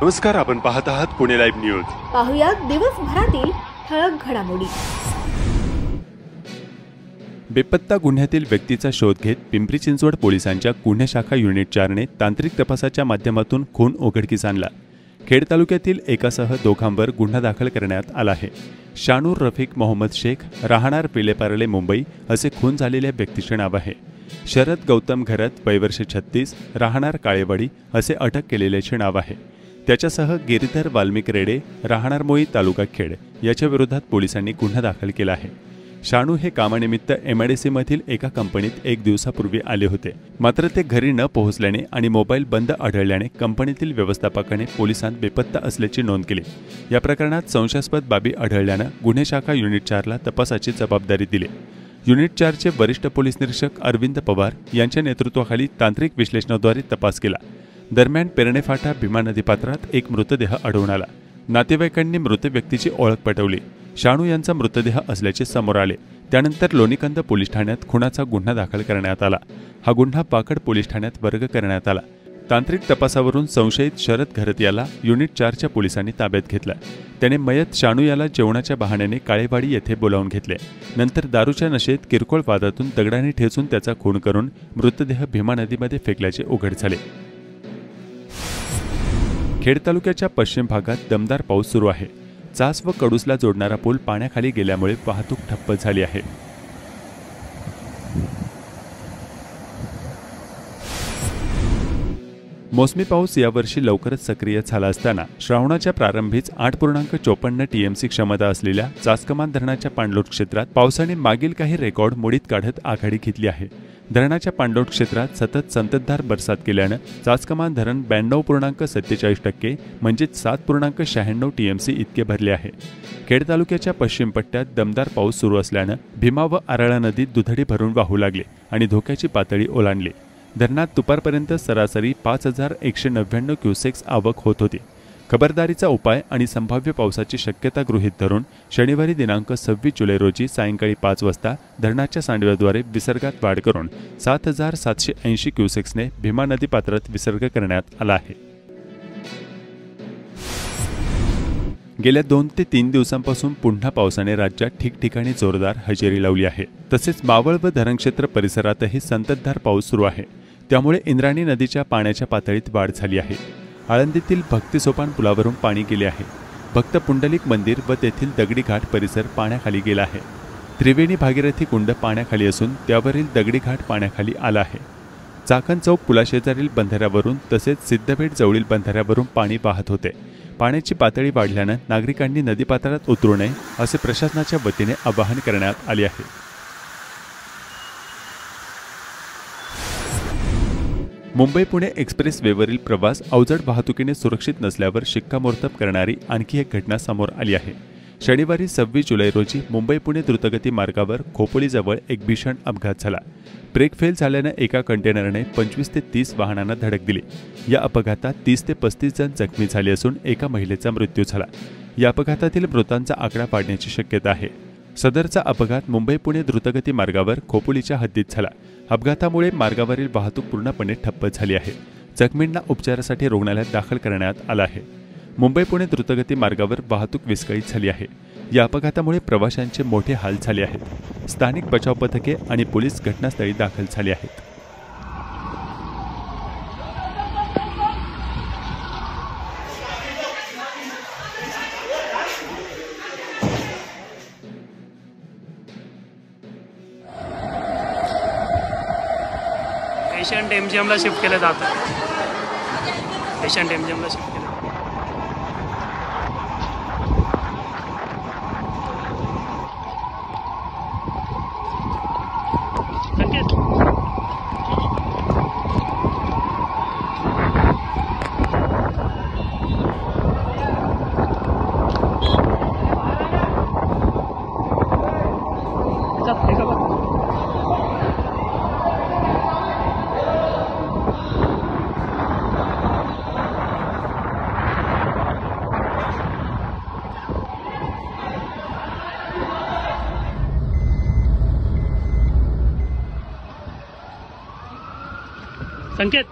नमस्कार, आपण पाहत आहात पुणे लाईव्ह न्यूज। पाहुयात दिवसभरातील ठळक घडामोडी। बेपत्ता गुन्ह्यातील व्यक्तीचा शोध घेत पिंपरी चिंचवड पोलिसांच्या गुन्हे शाखा युनिट 4 ने तांत्रिक तपासाच्या माध्यमातून खून उघडकीस आणला। खेड तालुक्यातील एकासह दोघांवर गुन्हा दाखल करण्यात आला आहे। शानूर रफिक मोहम्मद शेख, राहणार पिलेपार्ले मुंबई असे खून झालेल्या व्यक्तीचे नाव आहे। शरद गौतम घरत, वय वर्ष 36, राहणार काळेवाडी असे अटक केलेल्याचे नाव आहे। त्याच्यासह गिरीधर वाल्मिक रेडे, राहणार मोई, तालुका खेड याच्या विरोधात पोलिसांनी गुन्हा दाखल केला आहे। शानू हे कामानिमित्त MIDC मधील एका कंपनीत 1 दिवसापूर्वी आले होते, मात्र ते घरी न पोहोचल्याने आणि मोबाईल बंद आढळल्याने कंपनीतील व्यवस्थापकाने पोलिसांत बेपत्ता असल्याची नोंद केली। या प्रकरणात संशयास्पद बाबी आढळल्याने गुन्हे शाखा युनिट 4 ला तपासाची जबाबदारी दिली। युनिट 4 चे वरिष्ठ पोलीस निरीक्षक अरविंद पवार यांच्या नेतृत्वाखाली तांत्रिक विश्लेषणाद्वारे तपास केला। दरम्यान पेरणेफाटा भीमा नदीपात्रात एक मृतदेह आढळून आला। नातेवाईकांनी मृत व्यक्तीची ओळख पटवली। शानू यांचा मृतदेह असल्याचे समोर आले। त्यानंतर लोणीकंद पोलीस ठाण्यात खुनाचा गुन्हा दाखल करण्यात आला। हा गुन्हा पाकड पोलीस ठाण्यात वर्ग करण्यात आला। तांत्रिक तपासावरून संशयित शरद घरत याला युनिट 4च्या पोलिसांनी ताब्यात घेतला। त्याने मयत शानू याला जेवणाच्या बहाण्याने काळेवाडी येथे बोलावून घेतले। नंतर दारूच्या नशेत किरकोळ वादातून दगडाने ठेचून त्याचा खून करून मृतदेह भीमा नदीमध्ये फेकल्याचे उघड झाले। खेड तालुक्याच्या पश्चिम भागात दमदार पाऊस सुरू आहे। चास व कडूसला जोडणारा पूल पाण्याखाली गेल्यामुळे वाहतूक ठप्प झाली आहे। मोसमी पाऊस यावर्षी लवकरच सक्रिय झाला असताना श्रावणाच्या प्रारंभीच 8.54 TMC क्षमता असलेल्या चासकमान धरणाच्या पाणलोट क्षेत्रात पावसाने मागील काही रेकॉर्ड मोडीत काढत आघाडी घेतली आहे। धरणाच्या पाणलोट क्षेत्रात सतत संततधार बरसात केल्याने चासकमान धरण 92.47% म्हणजे 7.96 TMC इतके भरले आहे। खेड तालुक्याच्या पश्चिम पट्ट्यात दमदार पाऊस सुरू असल्याने भीमा व आरळा नदीत दुधडी भरून वाहू लागली आणि धोक्याची पातळी ओलांडली। धरणात दुपारपर्यंत सरासरी 5199 क्युसेक्स आवक होत होती। खबरदारीचा उपाय आणि संभाव्य पावसाची शक्यता गृहीत धरून शनिवारी दिनांक 26 जुलै रोजी सायंकाळी 5 वाजता धरणाच्या सांडव्याद्वारे विसर्गात वाढ करून 7780 क्युसेक्सने भीमा नदी पात्रात विसर्ग करण्यात आला आहे। गेल्या 2 ते 3 दिवसांपासून पुन्हा पावसाने राज्यात ठिकठिकाणी जोरदार हजेरी लावली आहे। तसेच मावळ व धरणक्षेत्र परिसरातही संततधार पाऊस सुरू आहे। त्यामुळे इंद्रायणी नदीच्या पाण्याच्या पातळीत वाढ झाली आहे। आळंदीतील भक्ती सोपान पुलावरून पाणी गेले आहे। भक्त पुंडलिक मंदिर व तेथील दगडी घाट परिसर पाण्याखाली गेला आहे। त्रिवेणी भागीरथी कुंड पाण्याखाली असून त्यावरील दगडी घाट पाण्याखाली आला आहे। चाकण चौक पुलाशेजारील बंधाऱ्यावरून तसेच सिद्धपेठ जवळील बंधाऱ्यावरून पाणी वाहत होते। पाण्याची पातळी वाढल्याने नागरिकांनी नदीपात्रात उतरू नये असे प्रशासनाच्या वतीने आवाहन करण्यात आले आहे। मुंबई पुणे एक्सप्रेस वेवरील प्रवास अवजड वाहतुकीने सुरक्षित नसल्यावर शिक्कामोर्तब करणारी आणखी एक घटना समोर आली आहे। शनिवारी 26 जुलै रोजी मुंबई पुणे द्रुतगती मार्गावर खोपोलीजवळ एक भीषण अपघात झाला। ब्रेक फेल झाल्याने एका कंटेनरने 25 ते 30 वाहनांना धडक दिली। या अपघातात 30 ते 35 जण जखमी झाले असून एका महिलेचा मृत्यू झाला। या अपघातातील मृतांचा आकडा वाढण्याची शक्यता आहे। सदरचा अपघात मुंबई पुणे द्रुतगती मार्गावर खोपोलीच्या हद्दीत झाला। अपघातामुळे मार्गावरील वाहतूक पूर्णपणे ठप्प झाली आहे। जखमींना उपचारासाठी रुग्णालयात दाखल करण्यात आलं आहे। मुंबई पुणे द्रुतगती मार्गावर वाहतूक विस्कळीत झाली आहे। या अपघातामुळे प्रवाशांचे मोठे हाल झाले आहेत। स्थानिक बचाव पथके आणि पोलीस घटनास्थळी दाखल झाले आहेत। पेशंट MGMला शिफ्ट केलं जातं। पेशंट MGMला शिफ्ट केलं। संकेत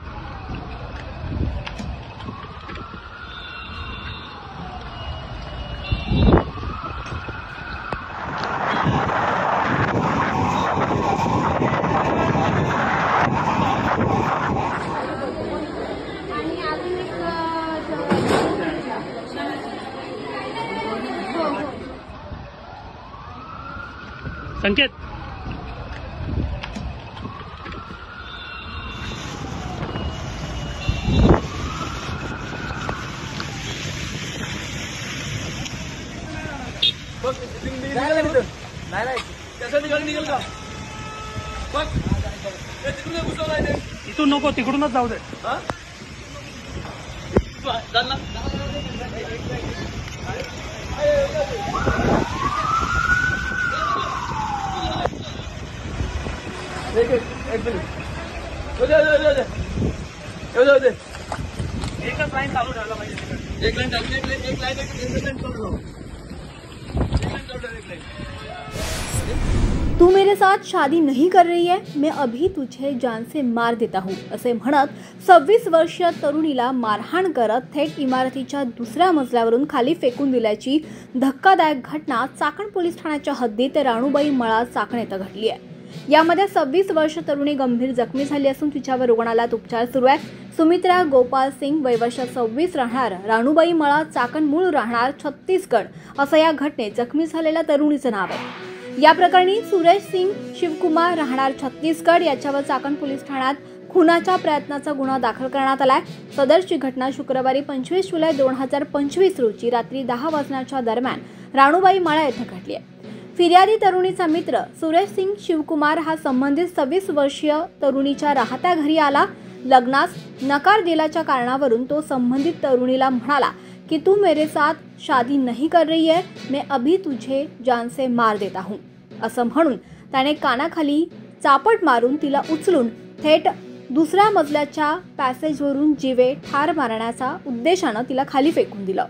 संकेत इथून नको तिकडूनच जाऊ दे. एकच लाईन चालू ठेवला पाहिजे. एक लाईन तू मेरे साथ शादी नहीं कर रही है, मैं अभी तुझे जान से मार देता हूँ असे म्हणत 26 वर्षीय तरुणीला मारहाण करत थेट इमारतीच्या दुसऱ्या मजल्यावरून खाली फेकून दिल्याची धक्कादायक घटना चाकण पोलीस ठाण्याच्या हद्दीत राणूबाई मळा चाकण येथे घडली आहे. यामध्ये 26 वर्ष तरुणी गंभीर जखमी झाली असून तिच्यावर रुग्णालयात उपचार सुरू आहेत. सुमित्रा गोपाल सिंग वय वर्ष 26 राहणार राणूबाई मळा चाकण मूळ राहणार छत्तीसगड असं या घटनेत जखमी झालेल्या तरुणीचं नाव आहे. या प्रकरणी सुरेश सिंग शिवकुमार राहणार छत्तीसगड याच्यावर चाकण पोलीस ठाण्यात खुनाच्या प्रयत्नाचा गुन्हा दाखल करण्यात आलाय. सदरची घटना शुक्रवारी 25 जुलै 2025 रोजी रात्री 10 वाजण्याच्या दरम्यान राणूबाई मळा येथे घडली आहे. फिर्यादी तरुणीचा मित्र सुरेश सिंग शिवकुमार हा संबंधित 26 वर्षीय तरुणीच्या राहत्या घरी आला. लग्नास नकार दिल्याच्या कारणावरून तो संबंधित तरुणीला म्हणाला कि तू मेरे साथ शादी नहीं कर रही है, मैं अभी तुझे जान से मार देता हूँ असं म्हणून त्याने कानाखाली चापट मारून तिला उचलून थेट दुसऱ्या मजल्याच्या पॅसेजवरून जीवे ठार मारण्याचा उद्देशानं तिला खाली फेकून दिलं.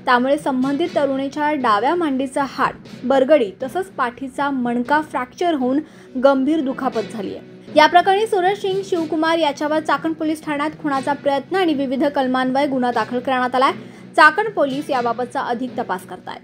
त्यामुळे संबंधित तरुणीच्या डाव्या मांडीचा हाड बरगडी तसंच पाठीचा मणका फ्रॅक्चर होऊन गंभीर दुखापत झाली आहे. या प्रकरणी सुरेश सिंग शिवकुमार याच्यावर चाकण पोलीस ठाण्यात खुनाचा प्रयत्न आणि विविध कलमान्वये गुन्हा दाखल करण्यात आलाय. चाकण पोलीस याबाबतचा अधिक तपास करतायत.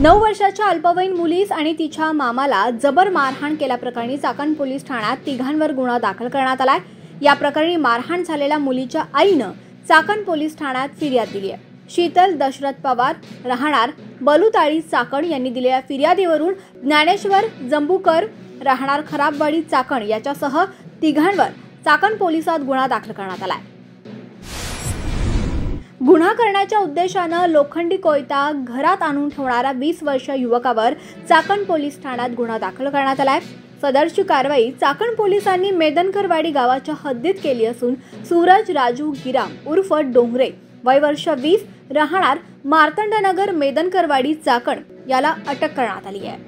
9 वर्षाच्या अल्पवयीन मुलीस आणि तिच्या मामाला जबर मारहाण केल्याप्रकरणी चाकण पोलीस ठाण्यात तिघांवर गुन्हा दाखल करण्यात आलाय. या प्रकरणी मारहाण झालेल्या मुलीच्या आईनं चाकण पोलीस ठाण्यात फिर्याद दिली आहे. शीतल दशरथ पवार राहणार बलुताळी चाकण यांनी दिलेल्या फिर्यादीवरून ज्ञानेश्वर जंबूकर राहणार खराबवाडी चाकण याच्यासह तिघांवर चाकण पोलिसात गुन्हा दाखल करण्यात आलाय. गुन्हा करण्याच्या उद्देशानं लोखंडी कोयता घरात आणून ठेवणाऱ्या 20 वर्षीय युवकावर चाकण पोलीस ठाण्यात गुन्हा दाखल करण्यात आलाय. सदरची कारवाई चाकण पोलिसांनी मेदनकरवाडी गावाच्या हद्दीत केली असून सूरज राजू गिराम उर्फ डोंगरे वय वर्ष 20 राहणार मार्तंडनगर मेदनकरवाडी चाकण याला अटक करण्यात आली आहे.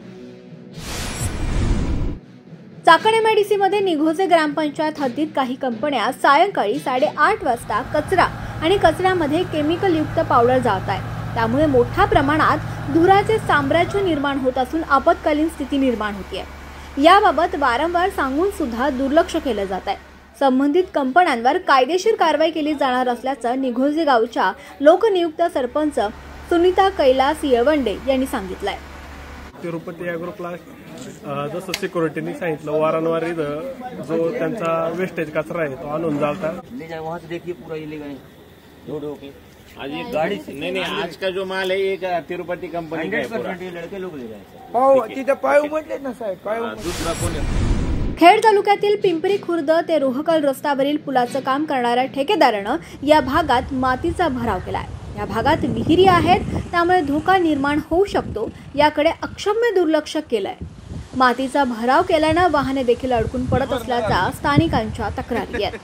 चाकण एमआयडीसी मध्ये निघोजे ग्रामपंचायत हद्दीत काही कंपन्या सायंकाळी 8:30 वाजता कचरा आणि कचऱ्यामध्ये केमिकल युक्त पावडर जाळत आहेत. त्यामुळे मोठ्या प्रमाणात धुराचे साम्राज्य निर्माण होत असून आपत्कालीन स्थिती निर्माण होते आहे. याबाबत वारंवार सांगून सुद्धा दुर्लक्ष केलं जात आहे. संबंधित कंपन्यांवर कायदेशीर कारवाई केली जाणार असल्याचं निघोजे गावच्या लोकनियुक्त सरपंच सुनीता कैलास येळवंडे यांनी सांगितलंय. तिरुपती ॲग्रोप्ला जसं सिक्युरिटीने सांगितलं वारंवार जो त्यांचा वेस्टेज कचरा आहे तो आणून जातात. आज एक गाड़ी नहीं आज का जो माल है ये तिरुपति कंपनी का है. लड़के लोग ले जाए दूसरा कोण. खेड तालुक्यातील पिंपरी खुर्द ते रोहकल रस्त्यावरील पुलाचं काम करणाऱ्या ठेकेदारानं या भागात मातीचा भराव केलाय. या भागात विहिरी आहेत त्यामुळे धोका निर्माण होऊ शकतो याकडे अक्षम्य दुर्लक्ष केलंय. मातीचा भराव केल्यानं वाहने देखील अडकून पडत असल्याचा स्थानिकांच्या तक्रारी आहेत.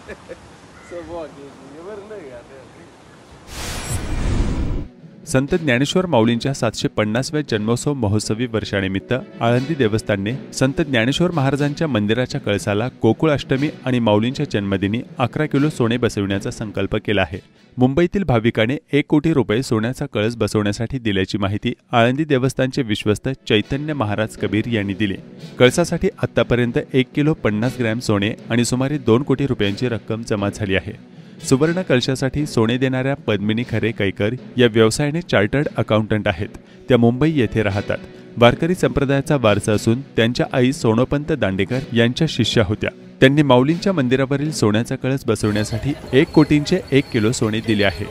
संत ज्ञानेश्वर माऊलींच्या 750व्या जन्मोत्सव महोत्सवी वर्षानिमित्त आळंदी देवस्थानने संत ज्ञानेश्वर महाराजांच्या मंदिराच्या कळसाला गोकुळ अष्टमी आणि माऊलींच्या जन्मदिनी 11 किलो सोने बसविण्याचा संकल्प केला आहे. मुंबईतील भाविकाने 1 कोटी रुपये सोन्याचा कळस बसवण्यासाठी दिल्याची माहिती आळंदी देवस्थानचे विश्वस्त चैतन्य महाराज कबीर यांनी दिली. कळसासाठी आतापर्यंत 1 किलो 50 ग्रॅम सोने आणि सुमारे 2 कोटी रुपयांची रक्कम जमा झाली आहे. सुवर्ण कलशासाठी सोने देणाऱ्या पद्मिनी खरे कैकर या व्यवसायाने चार्टर्ड अकाउंटंट आहेत. त्या मुंबई येथे राहतात. वारकरी संप्रदायाचा वारसा असून त्यांच्या आई सोनोपंत दांडेकर यांच्या शिष्या होत्या. त्यांनी माऊलींच्या मंदिरावरील सोन्याचा कळस बसवण्यासाठी 1 कोटींचे 1 किलो सोने दिले आहे.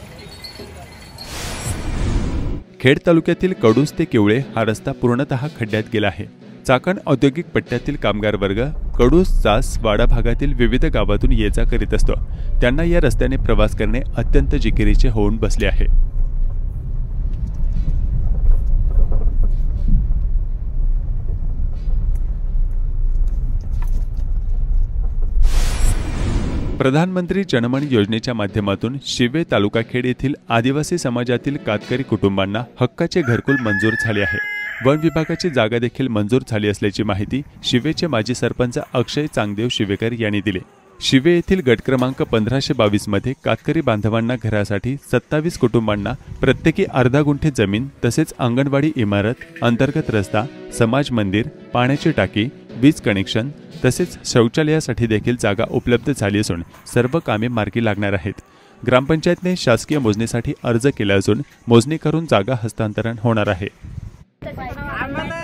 खेड तालुक्यातील कडूस ते केवळे हा रस्ता पूर्णतः खड्ड्यात गेला आहे. चाकण औद्योगिक पट्ट्यातील कामगार वर्ग कडूस, चास, वाडा भागातील विविध गावातून ये-जा करीत असतो. त्यांना या रस्त्याने प्रवास करणे अत्यंत जिकिरीचे होऊन बसले आहे. प्रधानमंत्री जनमन योजनेच्या माध्यमातून शिवे तालुकाखेड येथील आदिवासी समाजातील कातकरी कुटुंबांना हक्काचे घरकुल मंजूर झाले आहे. वन विभागाची जागा देखील मंजूर झाली असल्याची माहिती शिवेचे माजी सरपंच अक्षय चांगदेव शिवेकर यांनी दिली. शिवे येथील गट क्रमांक 1522 मध्ये कातकरी बांधवांना घरासाठी 27 कुटुंबांना प्रत्येकी अर्धा गुंठे जमीन तसेच अंगणवाडी इमारत, अंतर्गत रस्ता, समाज मंदिर, पाण्याची टाकी, वीज कनेक्शन तसेच शौचालयासाठी देखील जागा उपलब्ध झाली असून सर्व कामे मार्गी लागणार आहेत. ग्रामपंचायतने शासकीय मोजणीसाठी अर्ज केला असून मोजणी करून जागा हस्तांतरण होणार आहे. आम्हाला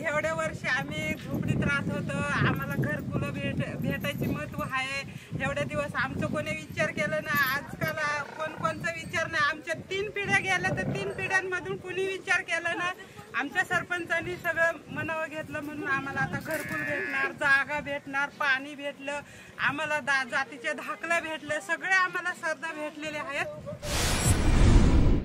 एवढ्या वर्ष आम्ही झोपडीत राहत होतो. आम्हाला घरकुल भेटायची महत्व आहे. एवढे दिवस आमचं कोणी विचार केला ना. आजकाल कोणचा विचार नाही. आमच्या 3 पिढ्या गेल्या तर 3 पिढ्यांमधून कोणी विचार केला ना. आमच्या सरपंचांनी सगळं मनावर घेतलं म्हणून आम्हाला आता घरकुल भेटणार, जागा भेटणार, पाणी भेटलं, आम्हाला जातीचे दाखले भेटले, सगळे आम्हाला श्रद्धा भेटलेले आहेत.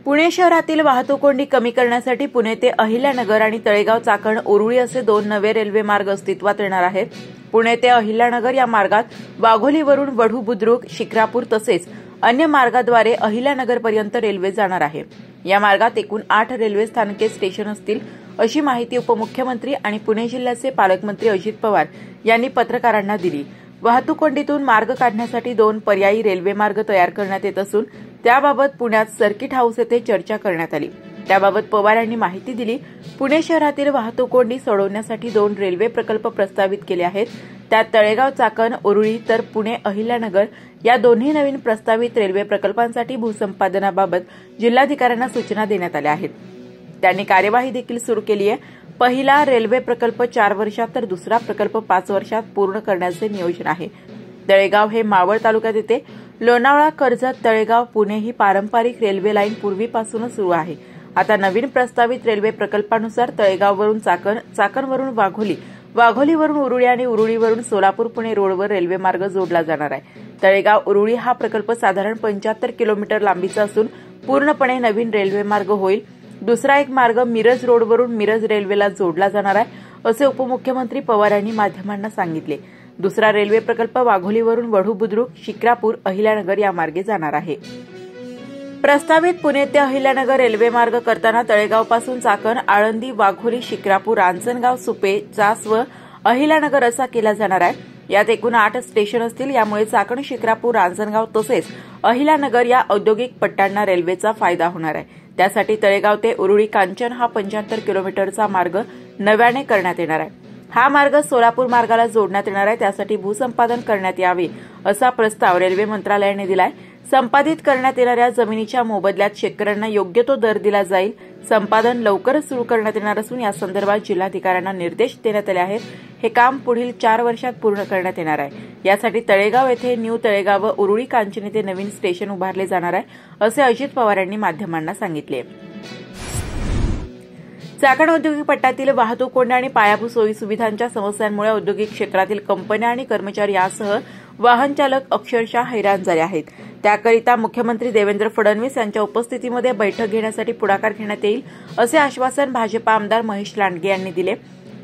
पुणे शहरातील वाहतूक कोंडी कमी करण्यासाठी पुणे ते अहिल्यानगर आणि तळेगाव चाकण ओरुळी असे 2 नवे रेल्वे मार्ग अस्तित्वात येणार आहेत. पुणे ते अहिल्यानगर या मार्गात वाघोलीवरून वढू बुद्रुक, शिक्रापूर तसेच अन्य मार्गाद्वारे अहिल्यानगरपर्यंत रेल्वे जाणार आहे. या मार्गात एकूण 8 रेल्वे स्थानके स्टेशन असतील अशी माहिती उपमुख्यमंत्री आणि पुणे जिल्ह्याचे पालकमंत्री अजित पवार यांनी पत्रकारांना दिली. वाहतूक कोंडीतून मार्ग काढण्यासाठी 2 पर्यायी रेल्वे मार्ग तयार करण्यात येत असून त्याबाबत पुण्यात सर्किट हाऊस येथे चर्चा करण्यात आली. त्याबाबत पवार यांनी माहिती दिली. पुणे शहरातील वाहतूक कोंडी सोडवण्यासाठी 2 रेल्वे प्रकल्प प्रस्तावित केले आहेत. त्यात तळेगाव चाकण ओरुळी तर पुणे अहिल्यानगर या दोन्ही नवीन प्रस्तावित रेल्वे प्रकल्पांसाठी भूसंपादनाबाबत जिल्हाधिकाऱ्यांना सूचना देण्यात आल्या आहेत. त्यांनी कार्यवाही देखील सुरू केली आहे. पहिला रेल्वे प्रकल्प 4 वर्षात तर दुसरा प्रकल्प 5 वर्षात पूर्ण करण्याचे नियोजन आहे. तळेगाव हे मावळ तालुक्यात येते. लोणावळा, कर्जत, तळेगाव, पुणे ही पारंपरिक रेल्वे लाईन पूर्वीपासूनच सुरू आहे. आता नवीन प्रस्तावित रेल्वे प्रकल्पानुसार तळेगाववरून चाकण, चाकणवरून वाघोली, वाघोलीवरून उरुळी आणि उरुळीवरून सोलापूर पुणे रोडवर रेल्वे मार्ग जोडला जाणार आहे. तळेगाव उरुळी हा प्रकल्प साधारण 75 किलोमीटर लांबीचा असून पूर्णपणे नवीन रेल्वे मार्ग होईल. दुसरा एक मार्ग मिरज रोडवरून मिरज रेल्वेला जोडला जाणार आहे असे उपमुख्यमंत्री पवार यांनी माध्यमांना सांगितले. दुसरा रेल्वे प्रकल्प वाघोलीवरून वढू बुद्रुक, शिक्रापूर, अहिल्यानगर या मार्गे जाणार आहे. प्रस्तावित पुणे ते अहिल्यानगर रेल्वे मार्ग करताना तळेगावपासून चाकण, आळंदी, वाघोली, शिक्रापूर, रांजणगाव, सुपे, चास व अहिल्यानगर असा केला जाणार आहे. यात एकूण 8 स्टेशन असतील. यामुळे चाकण, शिक्रापूर, रांजणगाव तसेच अहिल्यानगर या औद्योगिक पट्ट्यांना रेल्वेचा फायदा होणार आहे. त्यासाठी तळेगाव ते उरुळी कांचन हा 75 किलोमीटरचा मार्ग नव्याने करण्यात येणार आहे. हा मार्ग सोलापूर मार्गाला जोडण्यात येणार आहे. त्यासाठी भूसंपादन करण्यात यावे असा प्रस्ताव रेल्वे मंत्रालयाने दिलाय. संपादित करण्यात येणाऱ्या जमिनीच्या मोबदल्यात शेतकऱ्यांना योग्य तो दर दिला जाईल. संपादन लवकरच सुरू करण्यात येणार असून यासंदर्भात जिल्हाधिकाऱ्यांना निर्देश देण्यात आले आहेत. हे काम पुढील 4 वर्षात पूर्ण करण्यात येणार आहे. यासाठी तळेगाव येथे न्यू तळेगाव व उरुळी कांचन येथे नवीन स्टेशन उभारले जाणार आहे असे अजित पवार यांनी माध्यमांना सांगितले. चाकण औद्योगिक पट्ट्यातील वाहतूक कोंड्या आणि पायाभूत सोयी सुविधांच्या समस्यांमुळे औद्योगिक क्षेत्रातील कंपन्या आणि कर्मचारी यासह वाहन चालक अक्षरशः हैराण झाले आहेत. त्याकरिता मुख्यमंत्री देवेंद्र फडणवीस यांच्या उपस्थितीमध्ये बैठक घेण्यासाठी पुढाकार घेण्यात येईल असे आश्वासन भाजपा आमदार महेश लांडगे यांनी दिले.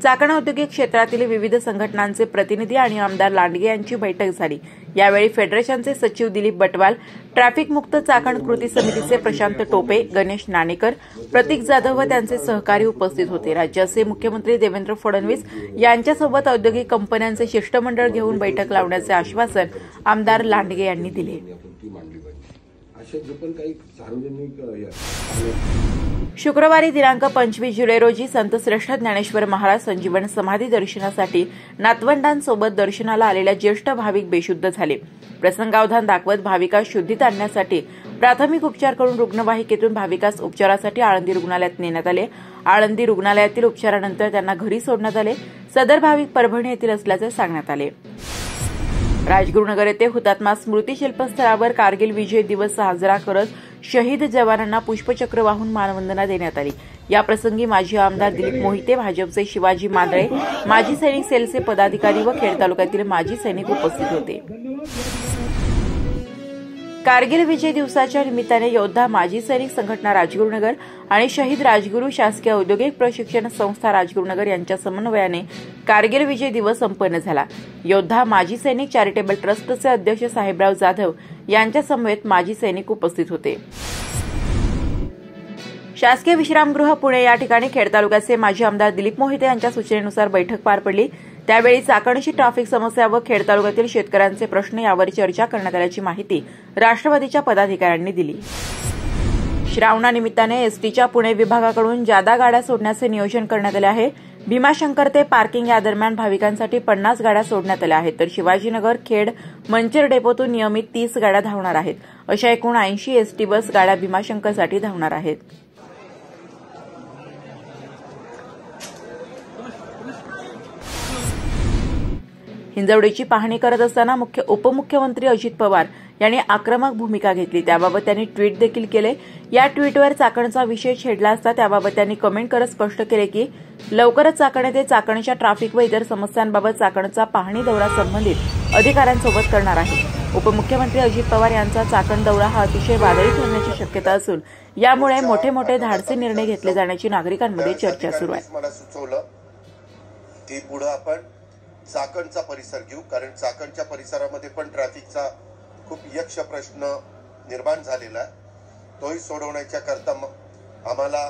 चाकण औद्योगिक क्षेत्रातील विविध संघटनांचे प्रतिनिधी आणि आमदार लांडगे यांची बैठक झाली. यावेळी फेडरेशनचे सचिव दिलीप बटवाल, ट्रॅफिक मुक्त चाकण कृती समितीचे प्रशांत टोपे, गणेश नाणेकर, प्रतीक जाधव व त्यांचे सहकारी उपस्थित होते. राज्याचे मुख्यमंत्री देवेंद्र फडणवीस यांच्यासोबत औद्योगिक कंपन्यांचे शिष्टमंडळ घेऊन बैठक लावण्याचे आश्वासन आमदार लांडगे यांनी दिले. शुक्रवारी दिनांक 25 जुलै रोजी संत श्रेष्ठ ज्ञानेश्वर महाराज संजीवन समाधी दर्शनासाठी नातवंडांसोबत दर्शनाला आलेल्या ज्येष्ठ भाविक बेशुद्ध झाले. प्रसंगावधान दाखवत भाविकास शुद्धीत आणण्यासाठी प्राथमिक उपचार करून रुग्णवाहिकेतून भाविकास उपचारासाठी आळंदी रुग्णालयात नेण्यात आले. आळंदी रुग्णालयातील उपचारानंतर त्यांना घरी सोडण्यात आले. सदर भाविक परभणी येथील असल्याचे सांगण्यात आले. राजगुरुनगर येथे हुतात्मा स्मृती शिल्पस्थळावर कारगिल विजय दिवस साजरा करत शहीद जवानांना पुष्पचक्र वाहून मानवंदना देण्यात आली। याप्रसंगी माजी आमदार दिलीप मोहिते, भाजपचे शिवाजी मांदळे, माजी सैनिक सेलचे पदाधिकारी व खेड तालुक्यातील माजी सैनिक उपस्थित होते। कारगिल विजय दिवसाच्या निमित्ताने योद्धा माजी सैनिक संघटना राजगुरुनगर आणि शहीद राजगुरू शासकीय औद्योगिक प्रशिक्षण संस्था राजगुरुनगर यांच्या समन्वयाने कारगिल विजय दिवस संपन्न झाला। योद्धा माजी सैनिक चॅरिटेबल ट्रस्टचे अध्यक्ष साहेबराव जाधव यांच्या समवेत माजी सैनिक उपस्थित होते। शासकीय विश्रामगृह पुणे या ठिकाणी खेड तालुक्याचे माजी आमदार दिलीप मोहिते यांच्या सूचनेनुसार बैठक पार पडली। त्यावेळी चाकणची ट्रॅफिक समस्या व खेड तालुक्यातील शेतकऱ्यांचे प्रश्न यावर चर्चा करण्यात आल्याची माहिती राष्ट्रवादीच्या पदाधिकाऱ्यांनी दिली। श्रावणानिमित्ताने एसटीच्या पुणे विभागाकडून जादा गाड्या सोडण्याचे नियोजन करण्यात आले आहे। भीमाशंकर ते पार्किंग या दरम्यान भाविकांसाठी 50 गाड्या सोडण्यात आल्या आहेत, तर शिवाजीनगर, खेड, मंचर डेपोतून नियमित 30 गाड्या धावणार आहेत। अशा एकूण 80 एसटी बस गाड्या भीमाशंकरसाठी धावणार आहेत। हिंजवडीची पाहणी करत असताना उपमुख्यमंत्री अजित पवार यांनी आक्रमक भूमिका घेतली। त्याबाबत त्यांनी ट्विट देखील केले। या ट्विटवर चाकणचा विषय छेडला असता त्याबाबत त्यांनी कमेंट करत स्पष्ट केले की लवकरच चाकण येथे चाकणच्या ट्रॅफिक व इतर समस्यांबाबत चाकणचा पाहणी दौरा संबंधित अधिकाऱ्यांसोबत करणार आहे। उपमुख्यमंत्री अजित पवार यांचा चाकण दौरा हा अतिशय वादळी ठरण्याची शक्यता असून यामुळे मोठे मोठे धाडसी निर्णय घेतले जाण्याची नागरिकांमध्ये चर्चा सुरू आहे। मला सुचवलं की पुढे आपण चाकणचा परिसर घेऊ, कारण चाकणच्या परिसरामध्ये पण ट्रॅफिकचा खूप यक्ष प्रश्न निर्माण झालेला आहे। तोही सोडवण्याच्या करता आम्हाला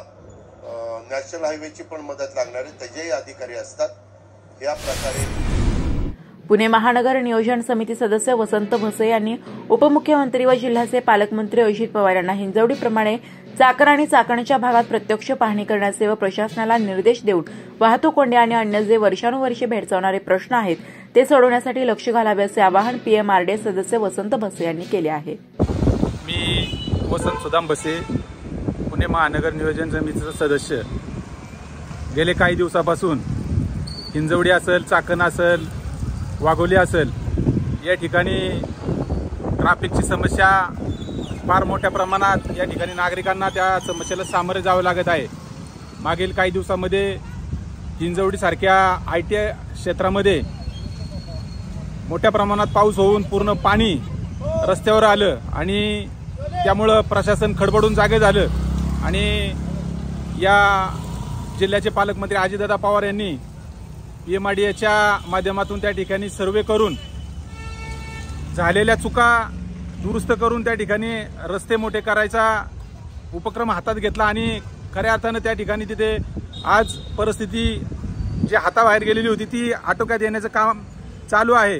नॅशनल हायवेची पण मदत लागणार आहे, त्याचेही अधिकारी असतात। या प्रकारे पुणे महानगर नियोजन समिती सदस्य वसंत भसे यांनी उपमुख्यमंत्री व जिल्ह्याचे पालकमंत्री अजित पवार यांना हिंजवडीप्रमाणे चाकण आणि चाकणच्या भागात प्रत्यक्ष पाहणी करण्याचे व प्रशासनाला निर्देश देऊन वाहतूक कोंडी आणि अन्य जे वर्षानुवर्षे भेडसावणारे प्रश्न आहेत ते सोडवण्यासाठी लक्ष घालावे असे आवाहन पीएमआरडीए सदस्य वसंत भसे यांनी केले आहे। मी वसंत सुदाम भसे, पुणे महानगर नियोजन समितीचा सदस्य, गेले काही दिवसापासून हिंजवडी असेल, चाकण असेल, वाघोली असेल या ठिकाणी ट्रॅफिकची समस्या फार मोठ्या प्रमाणात या ठिकाणी नागरिकांना त्या समस्येला सामोरे जावे लागत आहे। मागील काही दिवसामध्ये हिंजवडीसारख्या आयटी क्षेत्रामध्ये मोठ्या प्रमाणात पाऊस होऊन पूर्ण पाणी रस्त्यावर आलं आणि त्यामुळं प्रशासन खडबडून जागे झालं आणि या जिल्ह्याचे पालकमंत्री अजितदादा पवार यांनी पीएमआरडीएच्या माध्यमातून त्या ठिकाणी सर्वे करून झालेल्या चुका दुरुस्त करून त्या ठिकाणी रस्ते मोठे करायचा उपक्रम हातात घेतला आणि खऱ्या अर्थानं त्या ठिकाणी तिथे आज परिस्थिती जी हाताबाहेर गेलेली होती ती आटोक्यात येण्याचं काम चालू आहे।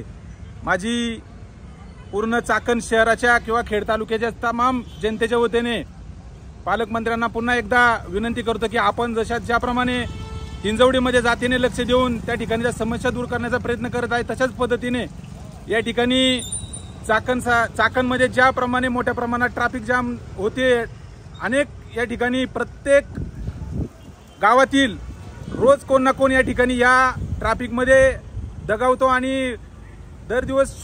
माझी पूर्ण चाकण शहराच्या किंवा खेड तालुक्याच्या तमाम जनतेच्या वतीने पालकमंत्र्यांना पुन्हा एकदा विनंती करतो की आपण ज्याप्रमाणे हिंजवडीमध्ये जातीने लक्ष देऊन त्या ठिकाणी समस्या दूर करण्याचा प्रयत्न करत आहे तशाच पद्धतीने या ठिकाणी चाकणमध्ये ज्याप्रमाणे मोठ्या प्रमाणात ट्रॅफिक जाम होते, अनेक या ठिकाणी प्रत्येक गावातील रोज कोण ना कोण या ठिकाणी या ट्रॅफिकमध्ये दगावतो आणि दर दिवस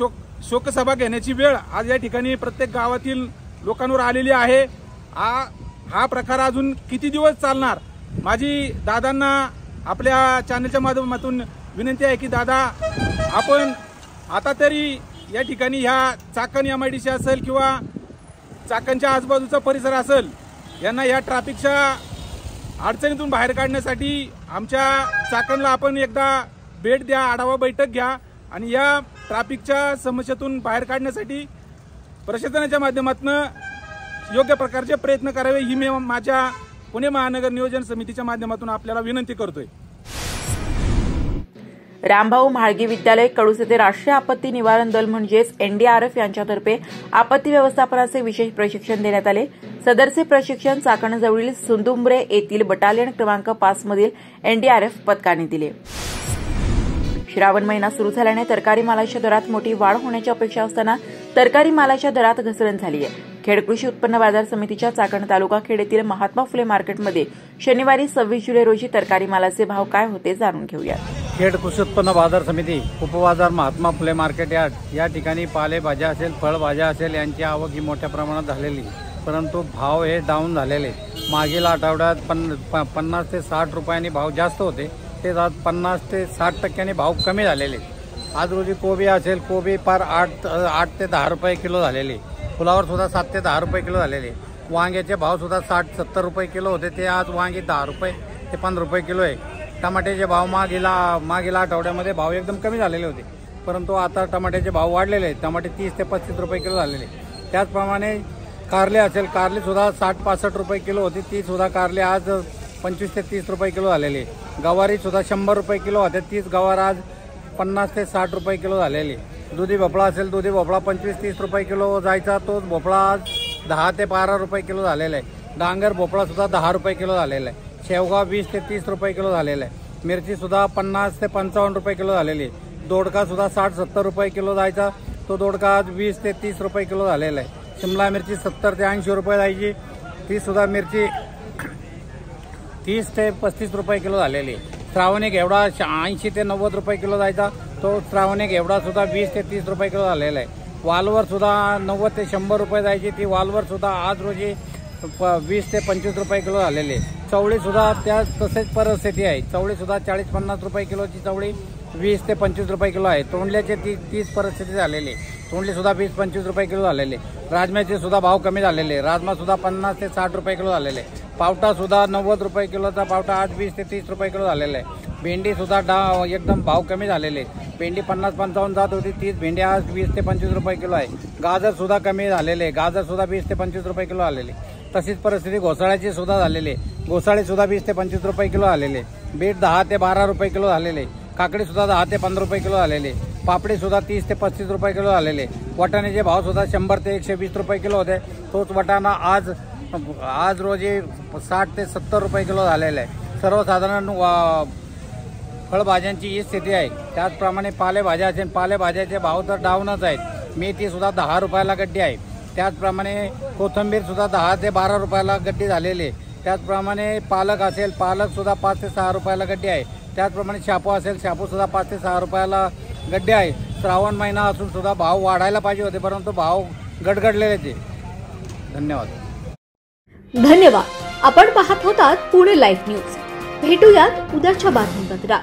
शोकसभा घेण्याची वेळ आज या ठिकाणी प्रत्येक गावातील लोकांवर आलेली आहे। हा प्रकार अजून किती दिवस चालणार? माझी दादांना आपल्या चॅनलच्या माध्यमातून विनंती आहे की दादा, आपण आता तरी या ठिकाणी ह्या चाकण एमआयडीसी असेल किंवा चाकणच्या आजूबाजूचा परिसर असेल यांना या ट्रॅफिकच्या अडचणीतून बाहेर काढण्यासाठी आमच्या चाकणला आपण एकदा भेट द्या, आढावा बैठक घ्या आणि या ट्रॅफिकच्या समस्येतून बाहेर काढण्यासाठी प्रशासनाच्या माध्यमातून योग्य प्रकारचे प्रयत्न करावे ही मी माझ्या पुणे महानगर नियोजन समितीच्या माध्यमातून आपल्याला विनंती करतोय। रामभाऊ म्हाळगी विद्यालय कडूस येथे राष्ट्रीय आपत्ती निवारण दल म्हणजेच एनडीआरएफ यांच्यातर्फे आपत्ती व्यवस्थापनाचे विशेष प्रशिक्षण देण्यात आले। सदरचे प्रशिक्षण चाकणजवळील सुंदुंब्रे येथील बटालियन क्रमांक 5 मधील एनडीआरएफ पथकाने दिले। श्रावण महिना सुरू झाल्याने तरकारी मालाच्या दरात मोठी वाढ होण्याची अपेक्षा असताना तरकारी मालाच्या दरात घसरण झाली आहे। खेड कृषी उत्पन्न बाजार समितीच्या चाकण तालुका खेड येथील महात्मा फुले मार्केटमध्ये शनिवारी 26 जुलै रोजी तरकारी मालाचे भाव काय होते जाणून घेऊया। खेड कृषी उत्पन्न बाजार समिती उपबाजार महात्मा फुले मार्केट यार्ड या ठिकाणी पालेभाज्या असेल फळभाज्या असेल यांची आवक ही मोठ्या प्रमाणात झालेली, परंतु भाव हे डाऊन झालेले। मागील आठवड्यात 50 ते 60 रुपयांनी भाव जास्त होते, ते आज 50 ते 60% भाव कमी झालेले। आज रोजी कोबी असेल, कोबी पार 8 ते 10 रुपये किलो झालेले, फुलावर सुद्धा 7 ते 10 रुपये किलो झालेले। वांग्याचे भाव सुद्धा 60-70 रुपये किलो होते, ते आज वांगी 10 रुपये ते 15 रुपये किलो आहे। टमाट्याचे भाव मागील आठवड्यामध्ये भाव एकदम कमी झालेले होते, परंतु आता टमाट्याचे भाव वाढलेले आहेत। टमाटे 30 ते 35 रुपये किलो झालेले। त्याचप्रमाणे कारले असेल, कारले सुद्धा 60-65 रुपये किलो होती, ती सुद्धा कारले आज 25 ते 30 रुपये किलो झालेले। गवारी सुद्धा 100 रुपये किलो होते, तीच गवार आज 50 ते 60 रुपये किलो झालेली। दुधी भोपळा असेल, दुधी भोपळा 25-30 रुपये किलो जायचा, तोच भोपळा आज 10 ते 12 रुपये किलो झालेला आहे। डांगर भोपळा सुद्धा 10 रुपये किलो झालेला आहे। शेवगा 20 ते 30 रुपये किलो झालेला आहे। मिरची सुद्धा 50 ते 55 रुपये किलो झालेली आहे। दोडका सुद्धा 60-70 रुपये किलो जायचा, तो दोडका आज 20 ते 30 रुपये किलो झालेला आहे। शिमला मिरची 70 ते 80 रुपये जायची, ती सुद्धा मिरची 30 ते 35 रुपये किलो झालेली आहे। श्रावणी घेवडा 80 ते 90 रुपये किलो जायचा, तो श्रावणी घेवडा सुद्धा 20 ते 30 रुपये किलो झालेला आहे। वालवर सुद्धा 90 ते 100 रुपये जायची, ती वालवर सुद्धा आज रोजी 20 ते 25 रुपये किलो झालेले। चवळी सुद्धा त्या तसेच परिस्थिती आहे, चवळी सुद्धा 40-50 रुपये किलोची चवळी 20 ते 25 रुपये किलो आहे। तोंडल्याचे 30 परिस्थिती झालेली, तोंडली सुद्धा 20-25 रुपये किलो झालेले। राजम्याचे सुद्धा भाव कमी झालेले, राजमा सुद्धा 50 ते 60 रुपये किलो झालेले। पावटा सुद्धा 90 रुपये किलोचा पावटा आज 20 ते 30 रुपये किलो झालेला आहे। भेंडी सुद्धा एकदम भाव कमी झालेले, भेंडी 50-55 जात होती, तीच भेंडी आज 20 ते 25 रुपये किलो आहे। गाजर सुद्धा कमी झालेले, गाजर सुद्धा 20 ते 25 रुपये किलो आलेले। तशीच परिस्थिती घोसाळ्याची सुद्धा झालेली, घोसाळे सुद्धा 20 ते 25 रुपये किलो आलेले। बीट 10 ते 12 रुपये किलो झालेले, काकडी सुद्धा 10 ते 15 रुपये किलो झालेले। पापडी सुद्धा 30 ते 35 रुपये किलो झालेले। वाटाण्याचे भाव सुद्धा 100 ते 120 रुपये किलो होते, तोच वाटाणा आज रोजी 60 ते 70 रुपये किलो झालेला आहे। सर्वसाधारण फळभाज्यांची ही स्थिती आहे। त्याचप्रमाणे पालेभाज्या असेल, पालेभाज्याचे भाव तर डाऊनच आहेत। मेथी सुद्धा 10 रुपयाला गड्डी आहे। त्याचप्रमाणे कोथिंबीर सुद्धा 10 ते 12 रुपयाला गड्डी झालेली आहे। त्याचप्रमाणे पालक असेल, पालक सुद्धा 5 ते 6 रुपयाला गड्डी आहे। त्याचप्रमाणे शापू असेल, शापू सुद्धा 5 ते 6 रुपयाला गड्डी आहे। श्रावण महिना असून सुद्धा भाव वाढायला पाहिजे होते, परंतु भाव गडगडलेले ते। धन्यवाद। आपण पाहत होतात पुणे लाईव्ह न्यूज। भेटूयात उद्याच्या बातमीपत्रात।